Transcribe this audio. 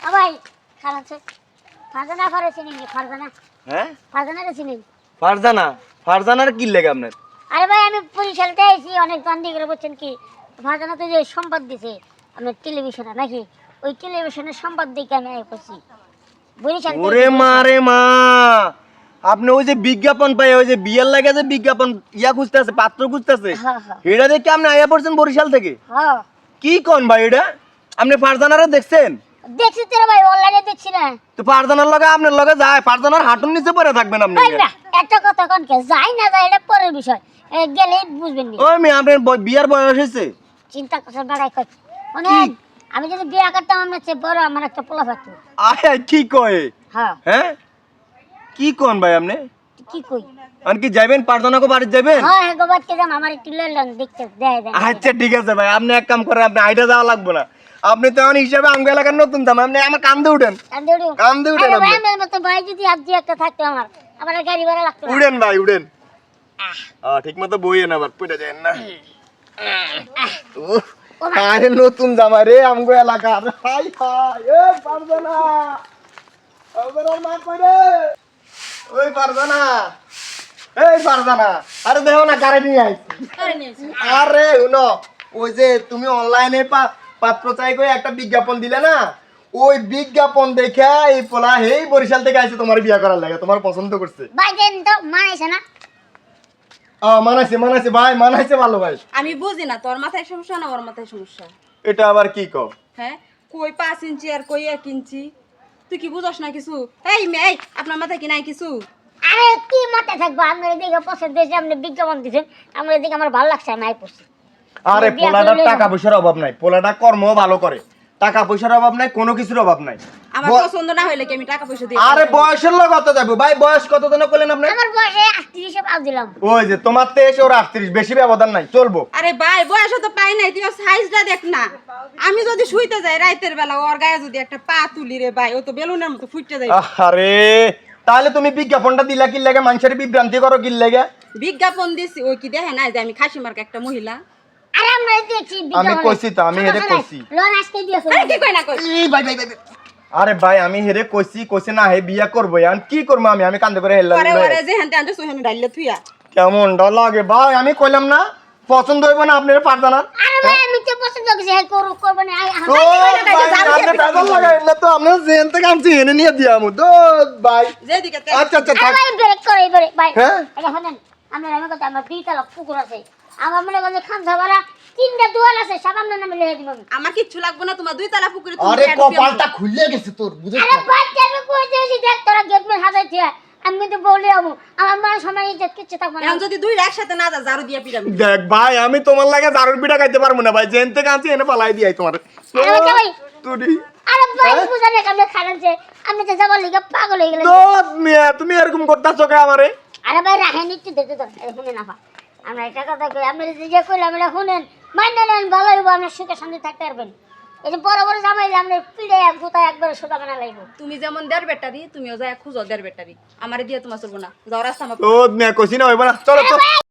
ভাই খারাপ ফারজানা করেছেন ফারজানা হ্যাঁ ফারজানা গেছেন ফারজানা ফারজানার কি লাগে আপনার আরে ভাই আমি বরিশালতে আইছি অনেক গান্ধী করে বলছেন কি ফারজানা তো যে সংবাদ দিছে আপনার টেলিভিশনে নাকি ওই টেলিভিশনের সংবাদ দেখে আমি করছি বরিশাল ওরে মা রে মা আপনি ওই যে বিজ্ঞাপন পাই ওই যে বিয়ের লাগে যে বিজ্ঞাপন ইয়া খুঁজতেছে পাত্র খুঁজতেছে এটা দেখে আপনি আইয়া পড়ছেন বরিশাল থেকে হ্যাঁ কি কোন ভাই এটা আপনি ফারজানারে দেখছেন দেখছি তো ভাই অনলাইনে দেখছি না তো ফারজানার লগে আপনার লগে যায় ফারজানার হাঁটুর নিচে পড়ে থাকবেন আপনি ভাই না একটা কথা কোন কে যাই না যায় এটা পরের বিষয় গেলে বুঝবেন নি ওই মেয়ে আপনার বিয়ার বয়স হয়েছে চিন্তা করছেন বাড়াই কই মানে আমি যদি বিয়ে করতাম আমার চেয়ে বড় আমার একটা পোলা থাকতো আয় কি কয় হ্যাঁ হ্যাঁ কি কোন ভাই আপনি কি কই আর কি যাবেন পারদনাকে বাড়ি যাবেন হ্যাঁ হ্যাঁ গোবাদ কে যাম আমার একটু লইলেন দেখতে দেয় দেয় আচ্ছা ঠিক আছে ভাই আপনি এক কাম করেন আপনি আইডা যাওয়া লাগবে না আপনি তো আমার হিসাবে আঙ্গ এলাকার নতুন দাম আপনি আমার কান্দে উঠেন কান্দে উঠেন আরে ভাই আপনি আমার মতো ভাই যদি আজ একটা থাকতো আমার গাড়ি ভাড়া লাগতো না। উড়েন ভাই উড়েন ঠিক মতো বইয়েন আবার পড়ে যায় না উফ, আরে নতুন জামা রে আমগো এলাকার হাই হাই এ পারদনা ওবেরার মা কইরে ওই পারদনা এই পারদনা আরে দেখো না গাড়ি নিয়ে আইছি আরে শুনো ওই যে তুমি অনলাইনে পাত্র চাই কই একটা বিজ্ঞাপন দিলে না ওই বিজ্ঞাপন দেখে এই পোলা হেই বরিশাল থেকে আইছে তোমার বিয়া করার লাগে তোমার পছন্দ করছে ভাই দেন তো মানাইছে না মানাইছে ভাই মানাইছে ভালো ভাই আমি বুঝি না তোর মাথায় সমস্যা না ওর মাথায় সমস্যা এটা আবার কি কও হ্যাঁ কই 5 ইঞ্চি আর কই 1 ইঞ্চি তুই কি বুঝছ না কিছু এই মেয়ে আপনার মাথায় কি নাই কিছু আরে কি মাথা থাকবো আপনার দিকে পছন্দ হয়েছে আপনি বিজ্ঞাপন দিচ্ছেন আমার দিকে আমার ভালো লাগছে আমি পড়ছি আরে পোলাটার টাকা পয়সার অভাব নাই পোলাটা কর্ম ভালো করে টাকা পয়সার অভাব নাই কোনো কিছুর অভাব নাই আমার পছন্দ না হইলে কি আমি টাকা পয়সা দিই আরে বয়সের লোক কত যাবো ভাই বয়স কত দিন করলেন আপনি আমার বয়সে 38 এ পাস দিলাম ওই যে তোমার 23 ওর 38 বেশি ব্যবধান নাই চলবো আরে ভাই বয়স তো পাই নাই তুই সাইজটা দেখ না আমি যদি শুইতে যাই রাতের বেলা ওর গায়ে যদি একটা পা তুলি রে ভাই ও তো বেলুনের মতো ফুটতে যায় আরে তাহলে তুমি বিজ্ঞাপনটা দিলা কি লাগে মানুষের বিভ্রান্তি করো কি লাগে বিজ্ঞাপন দিছি ওই কি দেখে না যে আমি খাসি মার্কা একটা মহিলা আরে আমরা দেখছি আমি কইছি তো আমি হেরে কইছি লোন আজকে দিয়েছো এই কি কই না কই এই ভাই আরে ভাই আমি হেরে কইছি না হে বিয়া করব এখন কি করব আমি কান্দে করে হেললাম আরে ওরে যে হানতে আনতে সুহানে ডাইলে থুইয়া কেমন ডর লাগে ভাই আমি কইলাম না পছন্দ হইব না আপনার পারদানা আরে ভাই আমি তো পছন্দ করছি হ্যাঁ করব না ও ভাই আপনি টাকা লাগাই না তো আমরা জেন থেকে আনছি এনে নিয়ে দিয়ামু তো ভাই যেদিকে আচ্ছা আচ্ছা আরে থাক ভাই ব্রেক করে ব্রেক ভাই হ্যাঁ? এটা শুনেন আমি কথা আমার দুইটা লোক পুকুর আছে আমার মনে করেন খামসাওয়ালা তিনটা দুয়ার আছে সব আপনার নামে লিখে দিব আমার কিচ্ছু লাগবে না তোমার দুই তালা পুকুরে আরে কপালটা খুলে গেছে তোর বুঝছ আরে বাচ্চা আমি কইতে আছি দেখ তোরা গেট মে হাজাই দিয়া আমি তো বলে আমু আমার মা সময় ইজ্জত কিচ্ছু থাকবে না এখন যদি দুই একসাথে না যা ঝাড়ু দিয়া পিরামি দেখ ভাই আমি তোমার লাগে দারুর পিঠা খাইতে পারবো না ভাই জেন থেকে আনছি এনে পালাই দিই তোমার আরে বাচ্চা ভাই তুই আরে ভাই বুঝানে কেমনে খারানছে আমি তো যাবার লিগে পাগল হয়ে গেলাম তো মিয়া তুমি এরকম করতাছো কে আমারে আরে ভাই রাখেন একটু দেখতে তো শুনে না আমরা এটা কথা কই আপনি যে কইলাম এটা শুনেন মাইন্ডে নেন ভালো হইব আপনি সুখে শান্তি থাকতে পারবেন এই যে বড় বড় জামাইলে আপনি পিড়ে এক গোটা একবার সোজা বানা লাইব তুমি যেমন দেড় ব্যাটারি তুমিও যায় খুঁজো দেড় ব্যাটারি আমারে দিয়ে তোমার চলবো না যাও রাস্তা আমার তো মিয়া কইছি না হইব না চলো তো